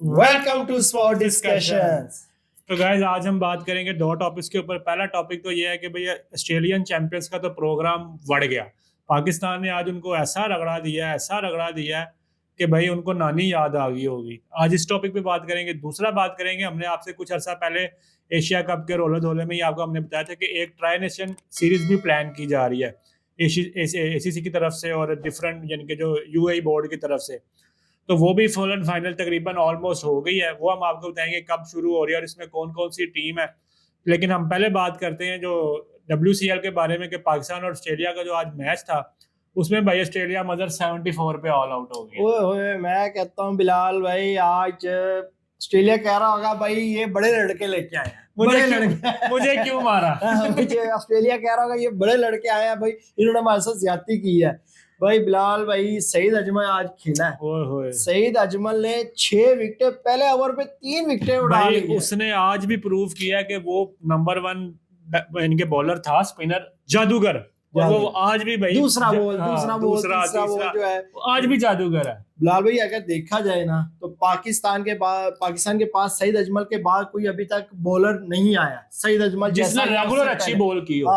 Welcome to sport discussions. तो guys आज हम बात करेंगे दो टॉपिक्स के ऊपर। पहला टॉपिक तो ये है कि भैया ऑस्ट्रेलियन चैंपियंस का तो प्रोग्राम बढ़ गया। पाकिस्तान ने आज उनको ऐसा रगड़ा दिया है कि भाई उनको नानी याद आ गई होगी। आज इस टॉपिक पे बात करेंगे। दूसरा बात करेंगे, हमने आपसे कुछ अर्सा पहले एशिया कप के रोले धोले में ही आपको हमने बताया था कि एक ट्राई नेशन सीरीज भी प्लान की जा रही है एसीसी की तरफ से और डिफरेंट यानी कि जो यूएई बोर्ड की तरफ से। तो वो भी फुल एंड फाइनल तकरीबन ऑलमोस्ट हो गई है। वो हम आपको बताएंगे कब शुरू हो रही है और इसमें कौन कौन सी टीम है। लेकिन हम पहले बात करते हैं जो WCL के बारे में कि पाकिस्तान और ऑस्ट्रेलिया का जो आज मैच था उसमें भाई ऑस्ट्रेलिया मदर 74 पे ऑल आउट हो गई। ओए होए, मैं कहता हूँ बिलाल भाई, आज ऑस्ट्रेलिया कह रहा होगा भाई ये बड़े लड़के लेके आए हैं। मुझे क्यों मारा? ऑस्ट्रेलिया कह रहा होगा ये बड़े लड़के आए हैं भाई, इन्होंने हमारे साथ ज्यादती की है। भाई बिलाल भाई, सईद अजमल आज खेला है। सईद अजमल ने 6 विकेट, पहले ओवर पे 3 विकेट उड़ा ली। उसने आज भी प्रूव किया कि वो नंबर 1 इनके बॉलर था, स्पिनर जादूगर। वो आज भी भाई दूसरा बॉल जो है आज भी जादूगर है। बिलाल भाई अगर देखा जाए ना तो पाकिस्तान के पास सईद अजमल के बाद कोई अभी तक बॉलर नहीं आया। सईद अजमल जिसने रेगुलर अच्छी बॉल की हो।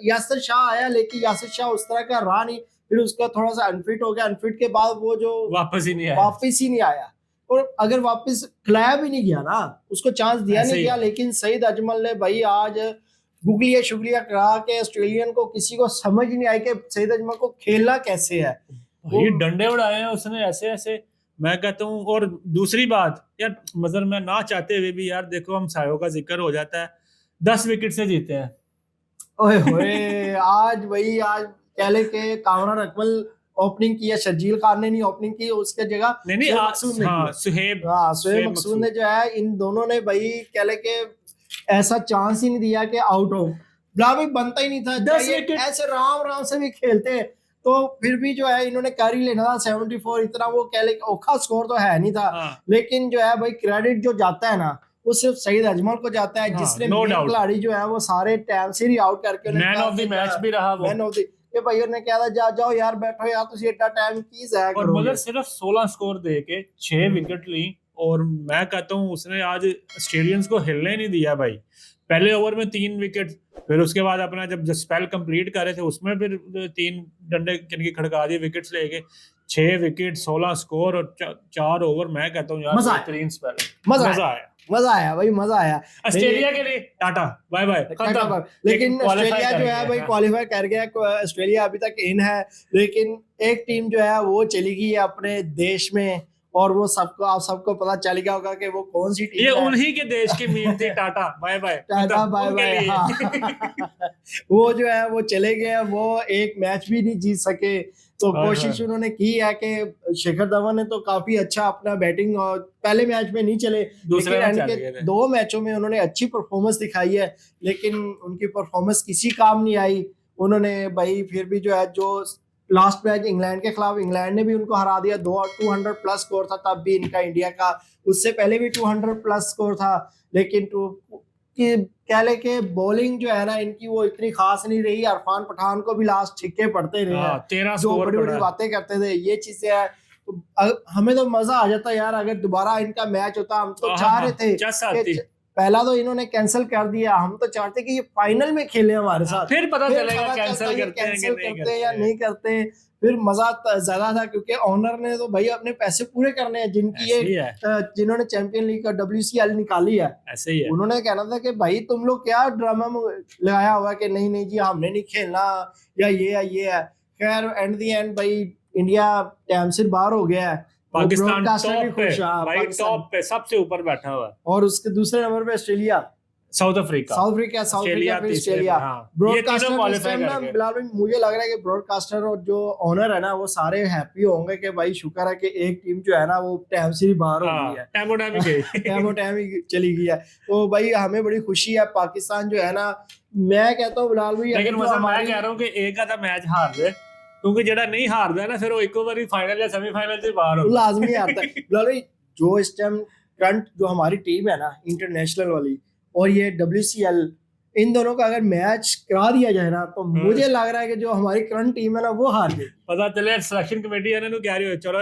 यासिर शाह आया, लेकिन यासिर शाह उस तरह का रहा नहीं। फिर उसका थोड़ा सा अनफिट हो गया। अनफिट के बाद वो जो वापस ही नहीं आया और अगर वापस खिलाया भी नहीं गया ना, उसको चांस दिया नहीं गया। लेकिन सईद अजमल ने भाई आज गुगलिया शुगलिया करा के ऑस्ट्रेलियन को किसी को समझ नहीं आई कि सईद अजमल को खेलना कैसे है। ये डंडे उड़ाए हैं उसने ऐसे ऐसे, मैं कहता हूँ। और दूसरी बात यार, मजर मैं ना चाहते हुए भी यार देखो, हम सायो का जिक्र हो जाता है, 10 विकेट से जीते हैं। ओए होए, आज कहले के कामरान अकमल ओपनिंग की है, शर्जील खान ने नहीं ओपनिंग की, उसके जगह सुहेब मकसूद ने जो है, इन दोनों ने भाई कहले के ऐसा चांस ही नहीं दिया कि आउट हो। भाई बनता ही नहीं था। 10 विकेट ऐसे राम से भी खेलते तो फिर भी जो है इन्होंने कर ही लेना था 74। इतना वो कहले औखा स्कोर तो है नहीं था। लेकिन जो है भाई क्रेडिट जो जाता है ना वो सिर्फ सईद अजमल को जाता है, जिसने खिलाड़ी जो है वो सारे टाइम से ही आउट करके मैन ऑफ द मैच भी रहा। मैन ऑफ द भाई ने कहा था जाओ यार बैठो यार, तुम इतना टाइम की जाया करो। और मगर सिर्फ 16 स्कोर दे के 6 विकेट ली। और मैं कहता हूँ उसने आज ऑस्ट्रेलियंस को हिलने नहीं दिया भाई। पहले ओवर में 3 विकेट, फिर उसके बाद अपना जब स्पेल कंप्लीट कर रहे थे उसमें फिर 3 डंडे खड़का दिए, विकेट्स लेके 6 विकेट 16 स्कोर और 4 ओवर। मैं कहता हूँ यार बेहतरीन स्पेल, मजा आया भाई, मजा आया। ऑस्ट्रेलिया के लिए टाटा बाय बाय खत्म। लेकिन ऑस्ट्रेलिया जो है भाई क्वालिफाई कर गया। ऑस्ट्रेलिया अभी तक इन है, लेकिन एक टीम जो है वो चली गई है अपने देश में, और वो आप सबको पता चल गया होगा कि वो कौन सी टीम है। ये उन्हीं के देश की मीम थी। Tata bye bye tata bye bye. वो जो है वो चले गए, वो एक मैच भी नहीं जीत सके। तो कोशिश उन्होंने की है कि शिखर धवन ने तो काफी अच्छा अपना बैटिंग और पहले मैच में नहीं चले, लेकिन 2 मैचों में उन्होंने अच्छी परफॉर्मेंस दिखाई है, लेकिन उनकी परफॉर्मेंस किसी काम नहीं आई। उन्होंने भाई फिर भी जो है, जो लास्ट मैच इंग्लैंड के खिलाफ, इंग्लैंड ने भी उनको हरा दिया। 200 प्लस स्कोर था तब भी इनका, इंडिया का उससे पहले भी 200 प्लस स्कोर था। लेकिन कह ले के बॉलिंग जो है ना इनकी वो इतनी खास नहीं रही। इरफान पठान को भी लास्ट छिक्के पड़ते रहे, जो बड़ी बड़ी बातें करते थे। ये चीजें है, तो हमें तो मजा आ जाता यार अगर दोबारा इनका मैच होता। हम तो चाह रहे थे, पहला तो इन्होंने कैंसिल कर दिया, हम तो चाहते कि ये फाइनल में खेले हमारे साथ, फिर पता चलेगा कैंसिल करते हैं या नहीं करते। फिर मजा ज्यादा था, क्योंकि ऑनर ने तो भाई अपने पैसे पूरे करने हैं, जिन्होंने चैंपियन लीग का WCL निकाली है। ऐसे ही है। उन्होंने कहना था कि भाई तुम लोग क्या ड्रामा में लगाया हुआ कि नहीं जी हमने नहीं खेलना या ये है। खैर एंड दी एंड भाई इंडिया टाइम से बाहर हो गया है। पाकिस्तान टॉप पे सबसे ऊपर बैठा हुआ है, और उसके दूसरे नंबर पे Australia, south Africa, Australia. Broadcaster Bilal भाई मुझे लग रहा है कि ब्रॉडकास्टर और जो ऑनर है ना वो सारे हैप्पी होंगे कि भाई शुक्र है कि एक टीम जो है ना वो टाइम से बाहर हो गई है, टाइम ही चली गई है। तो भाई हमें बड़ी खुशी है। पाकिस्तान जो है ना, मैं कहता हूँ बिलाल भाई, लेकिन मैं कह रहा हूँ कि एक आधा मैच हार दे, क्योंकि जेड़ा नहीं हारदा है ना फिर वो एक बार फाइनल या सेमीफाइनल से बाहर हो लाजमी आता है। बिलाल भाई जो इस टाइम करंट जो हमारी टीम है ना इंटरनेशनल वाली और ये WCL, इन दोनों का अगर मैच करा दिया जाए ना तो मुझे लग रहा है कि जो हमारी करंट टीम है ना वो हार जाएगी। पता चले सिलेक्शन कमेटी है ना कह रही हो चलो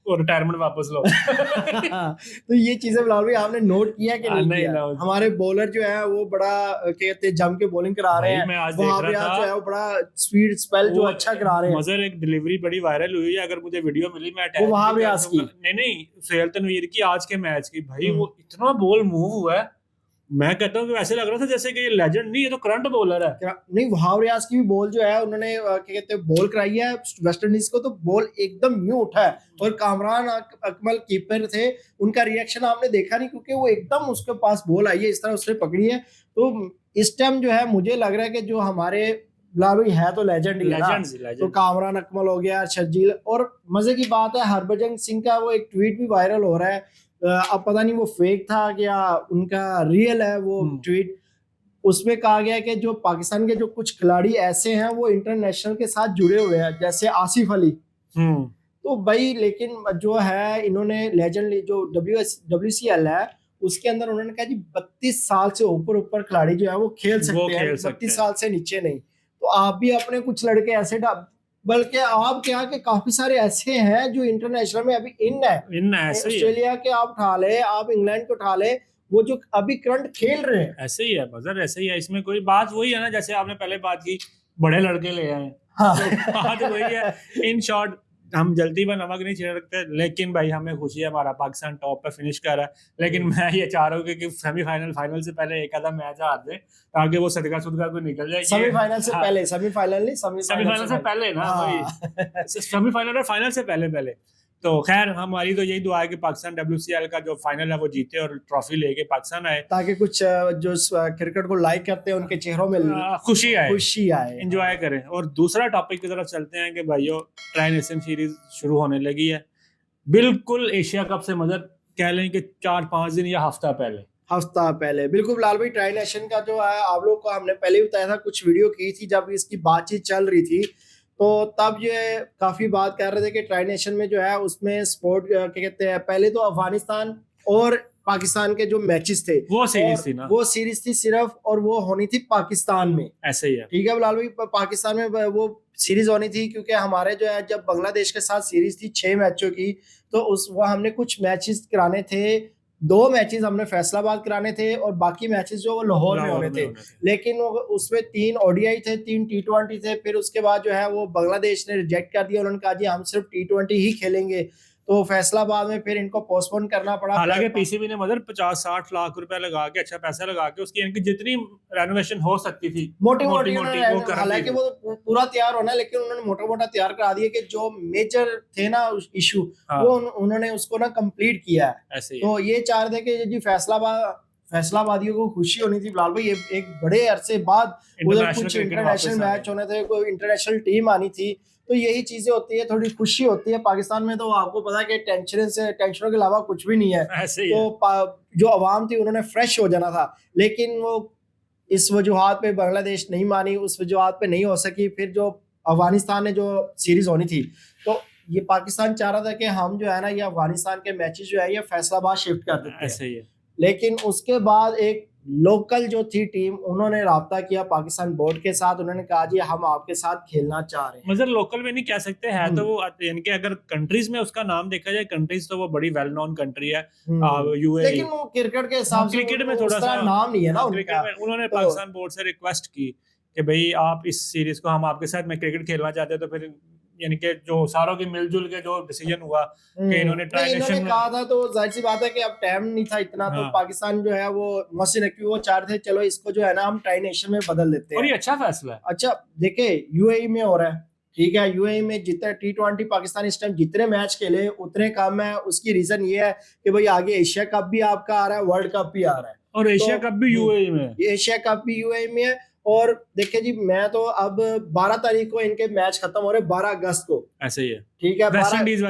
और रिटायरमेंट वापस लो। तो ये चीजें बिलाल भाई आपने नोट किया कि नहीं नहीं, किया? नहीं। हमारे बॉलर जो है वो बड़ा क्या कहते हैं जम के बॉलिंग करा रहे भाई हैं, मैं आज वहां देख पे रहा जो था है वो बड़ा स्पीड स्पेल जो वो अच्छा करा रहे हैं। मजर एक डिलीवरी बड़ी वायरल हुई है, अगर मुझे वीडियो मिली मैं वो अटैच वहाब भी कर रियाज दूंगा। की। नहीं सुहेल तनवीर की आज के मैच की भाई, हम्म। वो इतना बॉल मूव हुआ है, मैं कहता हूँ कि वैसे लग रहा था जैसे कि ये लेजेंड नहीं, ये तो करंट बॉलर है। नहीं वहाब रियाज की भी बॉल जो है उन्होंने क्या कहते हैं बॉल कराई है वेस्ट इंडीज को, तो बॉल एकदम न्यू उठा है। और कामरान अकमल कीपर थे, उनका रिएक्शन आपने देखा नहीं, क्योंकि वो एकदम उसके पास बॉल आई है, इस तरह उसने पकड़ी है। तो इस टाइम जो है मुझे लग रहा है कि जो हमारे बिलाल है तो लेजेंड ही है ना। तो कामरान अकमल हो गया, शर्जील, और मजे की बात है हरभजन सिंह का वो एक ट्वीट भी वायरल हो रहा है। अब पता नहीं वो फेक था या उनका रियल है वो ट्वीट। उसमें कहा गया कि जो पाकिस्तान के जो कुछ खिलाड़ी ऐसे हैं वो इंटरनेशनल के साथ जुड़े हुए हैं, जैसे आसिफ अली। तो भाई लेकिन जो है इन्होंने लेजेंड जो WCL है उसके अंदर उन्होंने कहा जी 32 साल से ऊपर खिलाड़ी जो है वो खेल सकते हैं, 32 साल से नीचे नहीं। तो आप भी अपने कुछ लड़के ऐसे बल्कि आप क्या कि काफी सारे ऐसे हैं जो इंटरनेशनल में अभी इन है। ऑस्ट्रेलिया के आप उठा ले, आप इंग्लैंड को उठा ले, वो जो अभी करंट खेल रहे हैं। ऐसे ही है मजर, ऐसे ही है। इसमें कोई बात वही है ना, जैसे आपने पहले बात की बड़े लड़के ले आए। हाँ। तो बात वही है। इन शॉर्ट हम जल्दी में नमक नहीं छिड़कते, लेकिन भाई हमें खुशी है हमारा पाकिस्तान टॉप पे फिनिश कर रहा है। लेकिन मैं ये चाह रहा हूँ कि सेमीफाइनल फाइनल से पहले एक आधा मैच हार दे, ताकि वो सदका सुदका को निकल जाए। सेमीफाइनल से पहले, सेमीफाइनल नहीं, सेमीफाइनल से पहले ना भाई, सेमीफाइनल और फाइनल से पहले। तो खैर हमारी तो यही दुआ है कि पाकिस्तान WCL का जो फाइनल है वो जीते और ट्रॉफी लेके पाकिस्तान आए, ताकि कुछ जो क्रिकेट को लाइक करते हैं उनके चेहरों में खुशी आए, एंजॉय करें। और दूसरा टॉपिक की तरफ चलते हैं कि भाइयों ट्राई नेशन सीरीज शुरू होने लगी है, बिल्कुल एशिया कप से मदद कह लें कि 4-5 दिन या हफ्ता पहले। बिल्कुल बिलाल भाई, ट्राई नेशन का जो है आप लोग को हमने पहले बताया था, कुछ वीडियो की थी जब इसकी बातचीत चल रही थी, तो तब ये काफी बात कर रहे थे कि ट्राई नेशन में जो है उसमें स्पोर्ट क्या कहते हैं, पहले तो अफगानिस्तान और पाकिस्तान के जो मैचेस थे वो सीरीज थी ना, वो सीरीज थी सिर्फ, और वो होनी थी पाकिस्तान में। ऐसे ही है, ठीक है बिलाल भाई, पाकिस्तान में वो सीरीज होनी थी, क्योंकि हमारे जो है जब बांग्लादेश के साथ सीरीज थी 6 मैचों की, तो वो हमने कुछ मैचेस कराने थे, 2 मैचेस हमने फैसलाबाद कराने थे और बाकी मैचेस जो लाहौर में होने थे। लेकिन उसमें 3 ODI थे, 3 T20 थे। फिर उसके बाद जो है वो बांग्लादेश ने रिजेक्ट कर दिया, उन्होंने कहा जी हम सिर्फ T20 ही खेलेंगे, तो फैसलाबाद में फिर इनको पोस्टपोन करना पड़ा। हालांकि PCB ने मदर 50-60 लाख रुपए लगा के, अच्छा पैसा लगा के, उसकी इनकी जितनी रेनोवेशन हो सकती थी मोटी हालांकि वो पूरा तैयार होना, लेकिन उन्होंने मोटा तैयार करा दिया कि जो मेजर थे ना इशू, वो उन्होंने उसको ना कंप्लीट किया है। तो ये चाह रहे थे कि जी फैसलाबादियों को खुशी होनी थी बिलाल भाई, एक बड़े अरसे बाद उधर कुछ इंटरनेशनल मैच होने थे, कोई इंटरनेशनल टीम आनी थी, तो यही चीजें होती है, थोड़ी खुशी होती है। पाकिस्तान में तो आपको पता है कि टेंशनों के अलावा कुछ भी नहीं है। तो जो अवाम थी उन्होंने फ्रेश हो जाना था, लेकिन वो इस वजूहात पे बांग्लादेश नहीं मानी, उस वजूहात पे नहीं हो सकी। फिर जो अफगानिस्तान ने जो सीरीज होनी थी, तो ये पाकिस्तान चाह रहा था कि हम जो है ना ये अफगानिस्तान के मैचेस जो है ये फैसलाबाद शिफ्ट कर देते हैं, ऐसे ही है। लेकिन उसके बाद एक लोकल जो थी टीम, उन्होंने राब्ता किया पाकिस्तान बोर्ड के साथ, उन्होंने कहा जी हम आपके साथ खेलना चाह रहे हैं। मतलब लोकल में नहीं कह सकते है, तो वो इनके अगर कंट्रीज में उसका नाम देखा जाए, कंट्रीज तो वो बड़ी वेल नोन कंट्री है UAE, लेकिन वो क्रिकेट के हिसाब से क्रिकेट में थोड़ा सा नाम नहीं है ना उनका। उन्होंने पाकिस्तान बोर्ड से रिक्वेस्ट की कि भाई आप इस सीरीज को हम आपके साथ में क्रिकेट खेलना चाहते हैं, तो फिर यानी कि जो सारों के मिलजुल के जो डिसीजन हुआ कि इन्होंने ट्राई नेशन कहा था, तो जाहिर सी बात है कि अब टाइम नहीं था इतना। तो पाकिस्तान जो है वो मौसी नकवी वो चाह रहे थे चलो इसको जो है ना हम ट्राई नेशन में बदल देते हैं, और ये अच्छा फैसला है। अच्छा देखिए UAE में हो रहा है, ठीक है, UAE में जितने T20 पाकिस्तान इस टाइम जितने मैच खेले उतने कम है। उसकी रीजन ये है कि भाई आगे एशिया कप भी आपका आ रहा है, वर्ल्ड कप भी आ रहा है, और एशिया कप भी UAE में, एशिया कप भी UAE में है। और देखिए जी मैं तो अब 12 तारीख को इनके मैच खत्म हो रहे, 12 अगस्त को, ऐसे ही है, ठीक है। वेस्ट इंडीज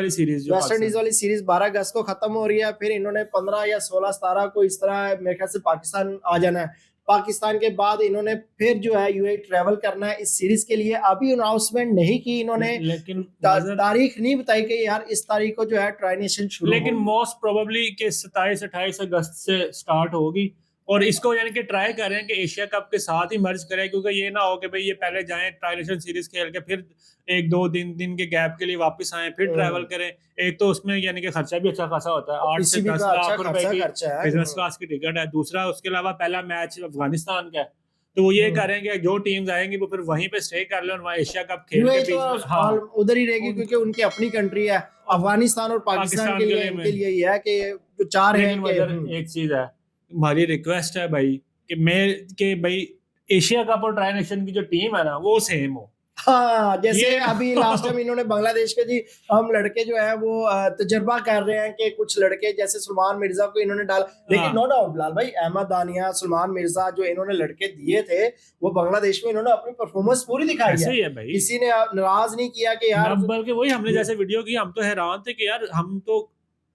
वाली सीरीज 12 अगस्त को खत्म हो रही है, फिर इन्होंने 15 या 16-17 को इस तरह मेरे ख्याल से पाकिस्तान आ जाना है। पाकिस्तान के बाद इन्होंने फिर जो है UAE ट्रेवल करना है इस सीरीज के लिए। अभी अनाउंसमेंट नहीं की इन्होंने, लेकिन तारीख नहीं बताई कि यार इस तारीख को जो है ट्राई नेशन शुरू, लेकिन मोस्ट प्रोबेबली के 27-28 अगस्त से स्टार्ट होगी और इसको यानी कि ट्राई कर रहे हैं कि एशिया कप के साथ ही मर्ज करें, क्योंकि ये ना हो कि भाई ये पहले जाएं ट्राई नेशन सीरीज खेल के फिर एक दो दिन के गैप के लिए वापस आए फिर ट्रैवल करें। एक तो उसमें यानी कि खर्चा भी अच्छा खासा होता है, 8 से 10 लाख रुपए की बिजनेस क्लास की टिकट है। दूसरा उसके अलावा पहला मैच अफगानिस्तान का है, तो वो ये करेंगे जो टीम्स आएंगी वो फिर वहीं पे स्टे कर ले और वहाँ एशिया कप खेल के बीच में हाँ उधर ही रहेगी, क्योंकि उनकी अपनी कंट्री है अफगानिस्तान और पाकिस्तान के लिए इनके लिए ये है कि जो चार है कि एक चीज है, हमारी रिक्वेस्ट है भाई कि भाई एशिया कप और ट्राई नेशन की जो टीम है ना वो सेम हो। हाँ जैसे अभी लास्ट टाइम इन्होंने बांग्लादेश के जी हम लड़के जो है वो तजर्बा कर रहे हैं कि कुछ लड़के जैसे सलमान मिर्जा को इन्होंने डाला, लेकिन नो डाउट बिलाल भाई अहमद दानिया सलमान मिर्जा जो इन्होंने लड़के दिए थे वो बांग्लादेश में इन्होंने अपनी परफॉर्मेंस पूरी दिखाई है भाई, किसी ने नाराज नहीं किया कि यार, बल्कि वही हमने जैसे वीडियो की हम तो हैरान थे कि यार हम तो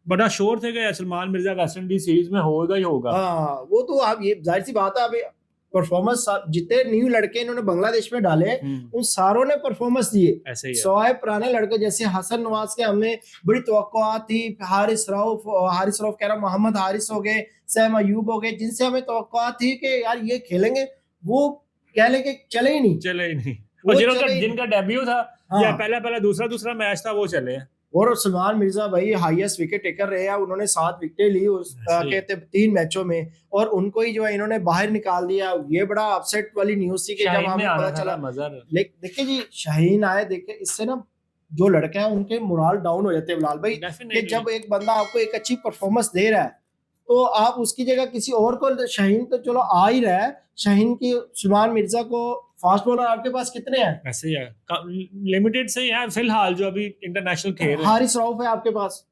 बड़ा शोर थे कि Salman Mirza West Indies series में होगा ही होगा। हाँ वो तो आप ये जाहिर सी बात है, अभी परफॉर्मेंस जितने न्यू लड़के इन्होंने बांग्लादेश में डाले उन सारों ने परफॉर्मेंस दिए। ऐसे ही सवाए पुराने लड़के जैसे हसन नवाज के हमें बड़ी तवक्कुआत थी, हारिस रऊफ कह रहा मोहम्मद हारिस हो गए, सैम अयूब हो गए, जिनसे हमें तवक्कुआत थी कि यार ये खेलेंगे, वो कह ले कि चले ही नहीं। और जिनका डेब्यू था या पहला दूसरा मैच था वो चले। और सलमान मिर्जा भाई हाईएस्ट विकेट टेकर रहे हैं, उन्होंने 7 विकेटें ली उस कहते 3 मैचों में और उनको ही जो है इन्होंने बाहर निकाल दिया। ये बड़ा अपसेट वाली न्यूज थी कि जब हमें पता चला। देखिए जी शाहीन आए, देखिए इससे ना जो लड़के हैं उनके मोरल डाउन हो जाते हैं बिलाल भाई, कि जब एक बंदा आपको एक अच्छी परफॉर्मेंस दे रहा है तो आप उसकी जगह किसी और को, शाहीन तो चलो आ ही रहा है, शाहीन की सलमान मिर्जा को फास्ट बॉलर आपके पास कितने हैं? ऐसे ही है, लिमिटेड से ही है फिलहाल जो अभी इंटरनेशनल खेल रहे हैं। हारिस रऊफ है आपके पास,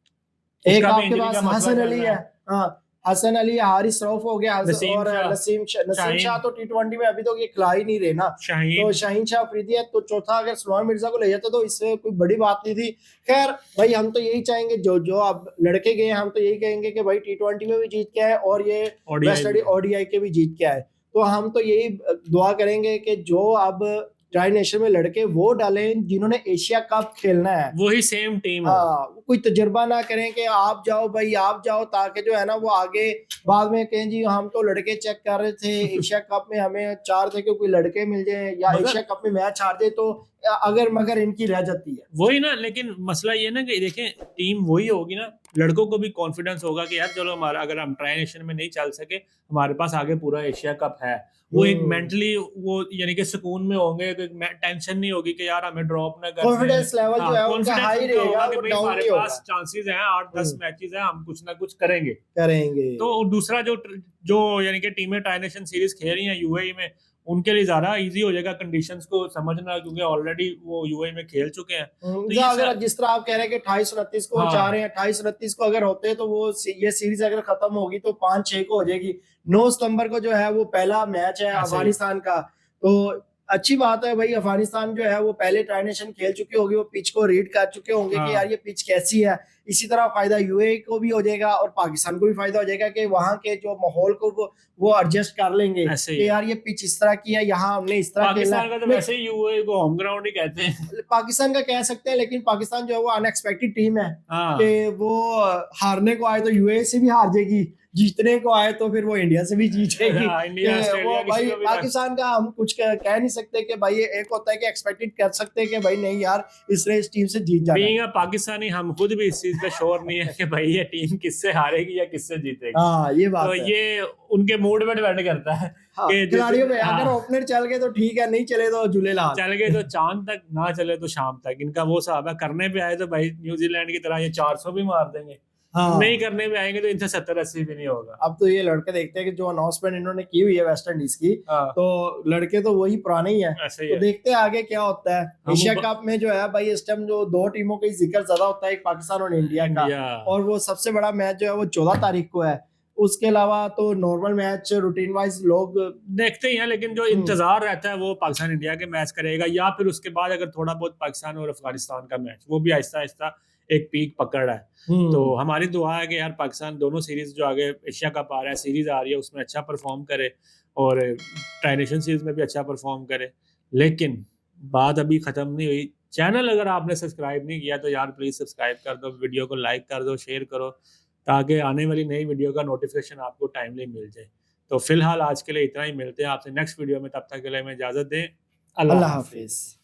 एक आपके पास हसन अली है, हाँ हसन अली, हारिस रऊफ हो गया, और नसीम शाह तो टी20 में अभी तो ये खिला ही नहीं रहे ना, तो शाहीन शाह अफरीदी है, तो चौथा अगर सलमान मिर्जा को ले जाते तो इससे कोई बड़ी बात नहीं थी। खैर भाई हम तो यही चाहेंगे जो अब लड़के गए हम तो यही कहेंगे कि भाई टी20 में भी जीत के आए और ये वेस्ट इंडीज ओडीआई के भी जीत के आए, तो हम तो यही दुआ करेंगे कि जो अब ट्राई नेशन में लड़के वो डालें जिन्होंने एशिया कप खेलना है, वही सेम टीम। हाँ कोई तजुर्बा ना करें कि आप जाओ भाई आप जाओ, ताकि जो है ना वो आगे बाद में कहें जी हम तो लड़के चेक कर रहे थे एशिया कप में हमें 4 थे कि कोई लड़के मिल जाए या एशिया कप में मैच हार जाए तो अगर मगर इनकी रह जाती है वही ना। लेकिन मसला ये ना कि देखें टीम वही होगी ना, लड़कों को भी कॉन्फिडेंस होगा कि यार चलो हमारा अगर हम ट्राई नेशन में नहीं चल सके हमारे पास आगे पूरा एशिया कप है, वो एक मेंटली वो यानी कि सुकून में होंगे, टेंशन नहीं होगी कि यार हमें ड्रॉप ना कर, कॉन्फिडेंस लेवल जो है उनका हाई रहेगा, कि भाई हमारे पास चांसेस हैं 8-10 मैचेस हैं, हम कुछ ना कुछ करेंगे। तो दूसरा जो यानी कि टीमें ट्राई नेशन सीरीज खेल रही हैं यूएई में, उनके लिए ज्यादा इजी हो जाएगा कंडीशंस को समझना, क्योंकि ऑलरेडी वो यूएई में खेल चुके हैं। तो अगर जिस तरह आप कह रहे हैं कि 28-29 को चाह रहे हैं, 28-29 को अगर होते हैं तो वो ये सीरीज अगर खत्म होगी तो 5-6 को हो जाएगी। 9 सितंबर को जो है वो पहला मैच है अफगानिस्तान का, तो अच्छी बात है भाई, अफगानिस्तान जो है वो पहले ट्राई नेशन खेल चुके होंगे, वो पिच को रीड कर चुके होंगे कि यार ये पिच कैसी है। इसी तरह फायदा यूएई को भी हो जाएगा और पाकिस्तान को भी फायदा हो जाएगा कि वहां के जो माहौल को वो एडजस्ट कर लेंगे कि यार ये पिच इस तरह की है, यहाँ हमने इस तरह पाकिस्तान का तो वैसे ही यूएई को होम ग्राउंड ही कहते हैं, पाकिस्तान का कह सकते हैं, लेकिन पाकिस्तान जो है वो अनएक्सपेक्टेड टीम है कि वो हारने को आए तो यूएई से भी हार जाएगी, जीतने को आए तो फिर वो इंडिया से भी जीतेगी। वो भाई पाकिस्तान का हम कुछ कह नहीं सकते कि भाई एक होता है कि एक्सपेक्टेड कर सकते हैं कि भाई नहीं यार इस टीम से जीत जाना है। पाकिस्तानी हम खुद भी इस चीज पे श्योर नहीं है कि भाई ये टीम किससे हारेगी या किससे जीतेगी। हाँ ये बात तो है। ये उनके मूड पे डिपेंड करता है कि खिलाड़ियों पे अगर ओपनर चल गए तो ठीक है, नहीं चले तो झूलेलाल, चल गए तो चांद तक, ना चले तो शाम तक। इनका वो साहब है, करने पे आए तो भाई न्यूजीलैंड की तरह ये 400 भी मार देंगे, नहीं करने में आएंगे तो इनसे 70-80 भी नहीं होगा। अब तो ये लड़के देखते हैं कि जो अनाउंसमेंट इन्होंने की हुई है वेस्ट इंडीज की, तो लड़के तो वही पुराने ही है, तो देखते हैं आगे क्या होता है। एशिया कप में जो है भाई इस टाइम जो 2 टीमों का जिक्र ज्यादा होता है, एक पाकिस्तान और इंडिया का, और वो सबसे बड़ा मैच जो है वो 14 तारीख को है। उसके अलावा तो नॉर्मल मैच रूटीन वाइज लोग देखते ही हैं, लेकिन जो इंतजार रहता है वो पाकिस्तान इंडिया के मैच करेगा, या फिर उसके बाद अगर थोड़ा बहुत पाकिस्तान और अफगानिस्तान का मैच, वो भी आहिस्ता आहिस्ता एक पीक पकड़ रहा है। तो हमारी दुआ है कि यार पाकिस्तान दोनों सीरीज जो आगे एशिया कप आ रहा है, सीरीज आ रही है, उसमें अच्छा परफॉर्म करे और ट्राई नेशन सीरीज में भी अच्छा परफॉर्म करे। लेकिन बात अभी खत्म नहीं हुई। चैनल अगर आपने सब्सक्राइब नहीं किया तो यार प्लीज सब्सक्राइब कर दो, वीडियो को लाइक कर दो, शेयर करो, ताकि आने वाली नई वीडियो का नोटिफिकेशन आपको टाइमली मिल जाए। तो फिलहाल आज के लिए इतना ही, मिलते हैं आपसे नेक्स्ट वीडियो में, तब तक के लिए हमें इजाजत दें। अल्लाह अल्लाह हाफिज। हाफिज।